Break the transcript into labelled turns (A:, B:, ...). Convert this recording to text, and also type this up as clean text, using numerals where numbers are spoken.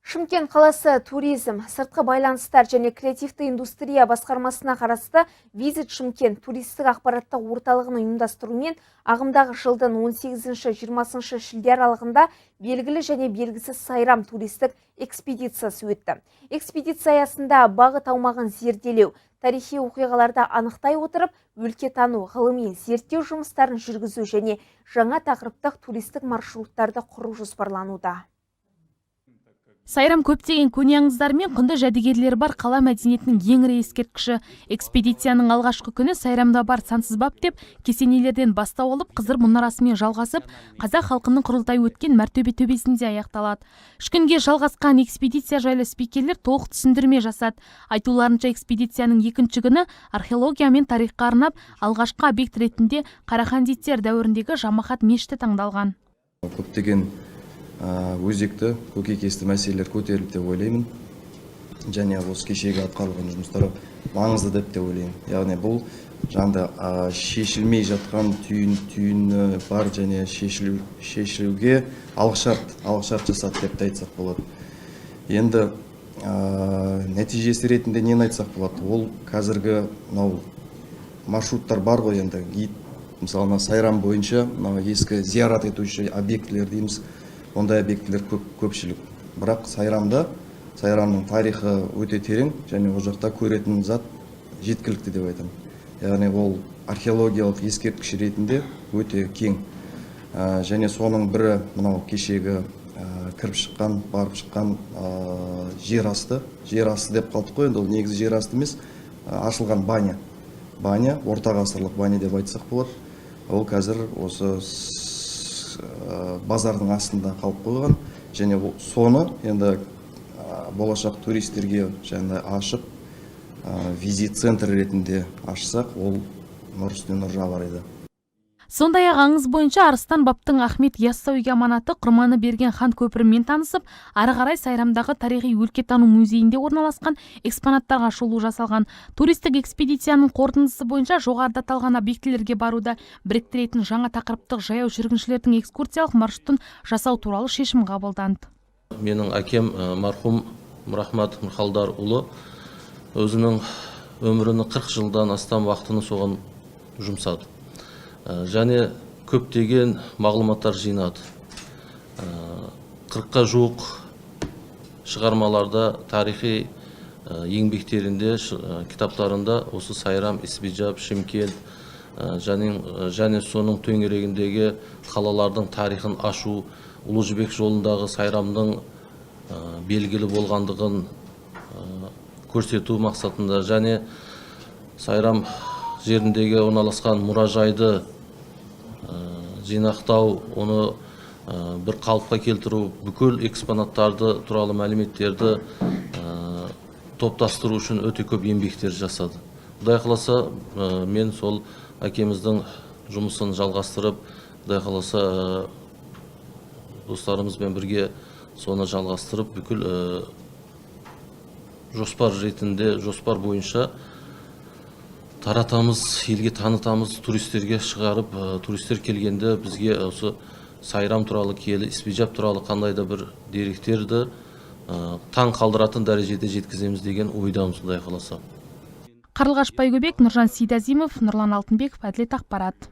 A: Шымкент қаласы туризм, сыртқы байланыстар және креативті индустрия басқармасына қарасты Визит Шымкент туристік ақпараттық орталығының ұйымдастыруымен ағымдағы жылдың 18-20 шілде аралығында белгілі және белгісіз сайрам туристік экспедициясы өтті. Экспедиция аясында бағыт аумағын зерделеу, тарихи оқиғаларды анықтай отырып, өлкетану, ғылыми зерттеу жұмыстарын жүргізу және жаңа тақырыптық туристік маршруттарды құру жоспарлануда.
B: Сайрам көптеген көне аңыздар мен құнды жәдігерлері бар қала мәдениетінің ең ірі ескерткіші. Экспедицияның алғашқы күні Сайрамда бар сансыз бап деп кесенелерден бастау алып, Қызыр мұнарасымен жалғасып, қазақ халқының құрылтайы өткен Мәртөбе төбесінде аяқталады. 3 күнге жалғасқан экспедиция жайлы спикерлер толық түсіндірме жасады. Айтуларынша, экспедицияның 2-ші күні археология мен тарихқа арнап, алғашқы объект ретінде Қарахандиттер дәуіріндегі Жамахат мешіті таңдалған.
C: Көптеген өзекті көкейкесті мәселелер көтерілді деп ойлаймын. Және осы кешегі атқарылған жұмыстар маңызды деп ойлаймын. Яғни бұл жаңда шешілмей жатқан түйіні бар және шешілуге алғышарт жасады деп айтсақ болады. Енді нәтижесі ретінде нені айтсақ болады? Ол қазіргі маршруттар бар ғой, енді гид, мысалы Сайрам бойынша ескі зиярат етуші объектілер дейміз. Ондай объектілер көпшілік. Бірақ Сайрамның тарихы өте терең, және ол жақта көретін зат жеткілікті деп айтамын. Яғни ол археологиялық ескерткіш ретінде өте кең. Және соның бірі мынау кешегі барып шыққан жер асты деп қалдық қой, енді ол негізі жер асты емес, ашылған баня, орта ғасырлық баня деп айтсақ болады. Ол қазір осы базардың астында қалып қойған, және соны енді болашақ туристерге және ашып, визит центр ретінде ашсақ, ол нұр үстіне нұр жауар еді.
B: Сондай-ақ аңыз бойынша Арыстан баптың Ахмет Яссауиге аманаты құрманы берген хан көпірімен танысып, ары қарай Сайрамдағы тарихи өлкетану музейінде орналасқан экспонаттарға шолу жасалған. Туристік экспедицияның қорытындысы бойынша жоғарыда аталған объектілерге баруда біріктіретін жаңа тақырыптық жаяу жүргіншілердің экскурсиялық маршрутын жасау туралы шешім қабылданды.
D: Менің әкем мархум Мұрахмат Мұрхалдарұлы өзінің өмірінің 40 жылдан астам уақытын соған жұмсады. Және көптеген мағлұматтар жинады. 40-қа жуық шығармаларда, тарихи еңбектерінде, кітаптарында осы Сайрам, Исбиджаб, Шымкент және соның төңірегіндегі қалалардың тарихын ашу, Ұлы Жібек жолындағы Сайрамның белгілі болғандығын көрсету мақсатында, және Сайрам жеріндегі орналасқан мұражайды жинақтау, оны бір қалыпқа келтіру, бүкіл экспонаттарды туралы мәліметтерді топтастыру үшін өте көп еңбектер жасады. Құдай қаласа, мен сол әкеміздің жұмысын жалғастырып, Құдай қаласа достарымызбен бірге соны жалғастырып, бүкіл жоспар ретінде, жоспар бойынша таратамыз, елге танытамыз, туристерге шығарып, туристер келгенде бізге осы Сайрам туралы киелі, Исбиджаб туралы қандай да бір деректерді таң қалдыратын дәрежеде жеткіземіз деген ойдамыз, Құдай қаласа.
B: Қарлығаш Байгөбек, Нұржан Сейдазимов, Нұрлан Алтынбеков, Әділет ақпарат.